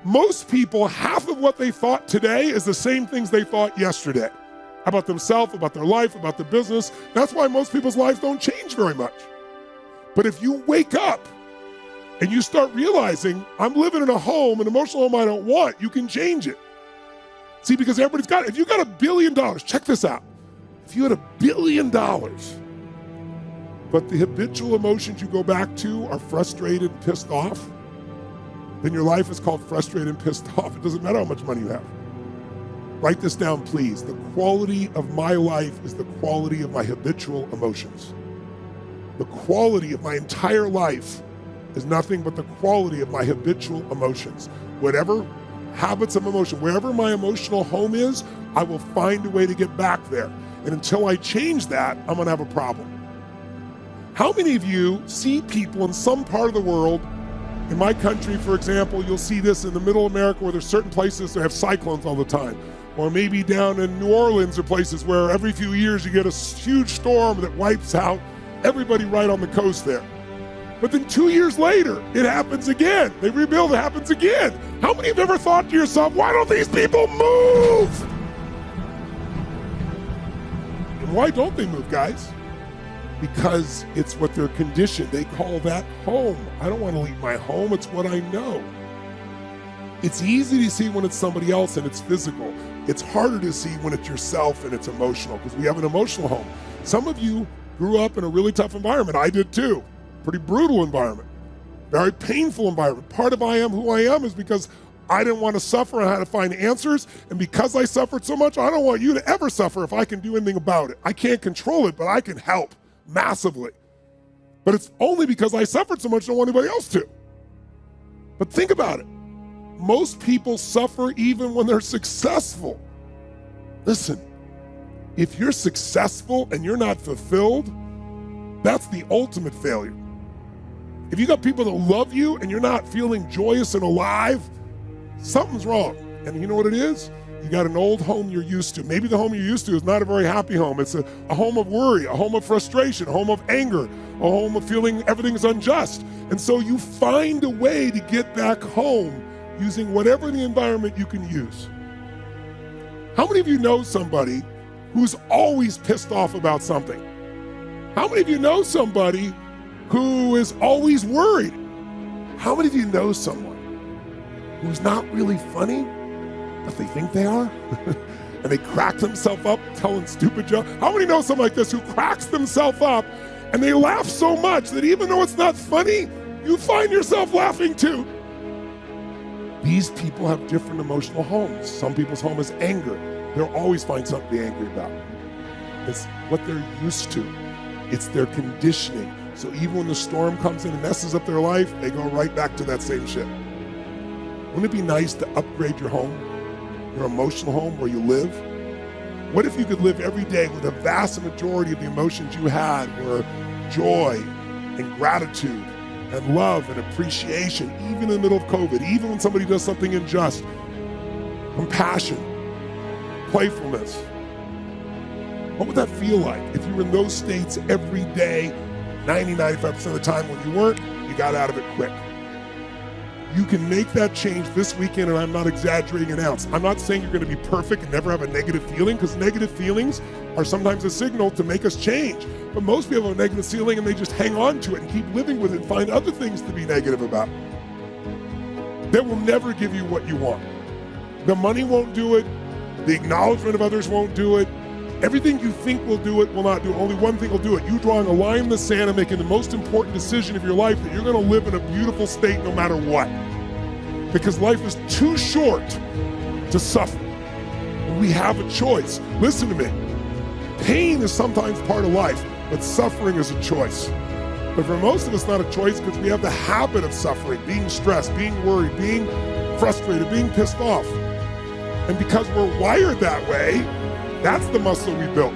Most people, half of what they thought today is the same things they thought yesterday about themselves, about their life, about their business. That's why most people's lives don't change very much. But if you wake up and you start realizing, I'm living in a home, an emotional home I don't want, you can change it. See, because everybody's got it. If you got $1 billion, check this out. If you had $1 billion, but the habitual emotions you go back to are frustrated and pissed off, then your life is called frustrated and pissed off. It doesn't matter how much money you have. Write this down, please. The quality of my life is the quality of my habitual emotions. The quality of my entire life is nothing but the quality of my habitual emotions. Whatever habits of emotion, wherever my emotional home is, I will find a way to get back there. And until I change that, I'm gonna have a problem. How many of you see people in some part of the world, in my country, for example, you'll see this in the middle of America where there's certain places that have cyclones all the time. Or maybe down in New Orleans or places where every few years you get a huge storm that wipes out everybody right on the coast there. But then 2 years later, it happens again. They rebuild, it happens again. How many have ever thought to yourself, why don't these people move? And why don't they move, guys? Because it's what they're conditioned. They call that home. I don't want to leave my home, it's what I know. It's easy to see when it's somebody else and it's physical. It's harder to see when it's yourself and it's emotional, because we have an emotional home. Some of you grew up in a really tough environment. I did too. Pretty brutal environment. Very painful environment. Part of I am who I am is because I didn't want to suffer and I had to find answers. And because I suffered so much, I don't want you to ever suffer if I can do anything about it. I can't control it, but I can help massively. But it's only because I suffered so much I don't want anybody else to. But think about it. Most people suffer even when they're successful. Listen, if you're successful and you're not fulfilled, that's the ultimate failure. If you got people that love you and you're not feeling joyous and alive, something's wrong. And you know what it is? You got an old home you're used to. Maybe the home you're used to is not a very happy home. It's a home of worry, a home of frustration, a home of anger, a home of feeling everything's unjust. And so you find a way to get back home using whatever the environment you can use. How many of you know somebody who's always pissed off about something? How many of you know somebody who is always worried? How many of you know someone who's not really funny, but they think they are? And they crack themselves up telling stupid jokes. How many know someone like this who cracks themselves up and they laugh so much that even though it's not funny, you find yourself laughing too? These people have different emotional homes. Some people's home is anger. They'll always find something to be angry about. It's what they're used to. It's their conditioning. So even when the storm comes in and messes up their life, they go right back to that same shit. Wouldn't it be nice to upgrade your home, your emotional home where you live? What if you could live every day with a vast majority of the emotions you had were joy and gratitude and love and appreciation, even in the middle of COVID, even when somebody does something unjust, compassion, playfulness? What would that feel like if you were in those states every day, 90-95% of the time? When you weren't, you got out of it quick. You can make that change this weekend, and I'm not exaggerating an ounce. I'm not saying you're going to be perfect and never have a negative feeling, because negative feelings are sometimes a signal to make us change. But most people have a negative feeling and they just hang on to it and keep living with it and find other things to be negative about. That will never give you what you want. The money won't do it. The acknowledgement of others won't do it. Everything you think will do it will not do it. Only one thing will do it. You drawing a line in the sand and making the most important decision of your life that you're going to live in a beautiful state no matter what. Because life is too short to suffer. We have a choice. Listen to me. Pain is sometimes part of life, but suffering is a choice. But for most of us, not a choice, because we have the habit of suffering, being stressed, being worried, being frustrated, being pissed off. And because we're wired that way, that's the muscle we built.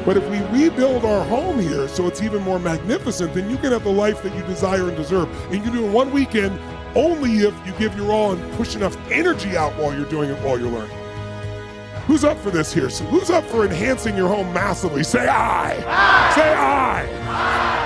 But if we rebuild our home here so it's even more magnificent, then you can have the life that you desire and deserve. And you can do it in one weekend only if you give your all and push enough energy out while you're doing it, while you're learning. Who's up for this here? So who's up for enhancing your home massively? Say aye. Aye. Say aye. Aye.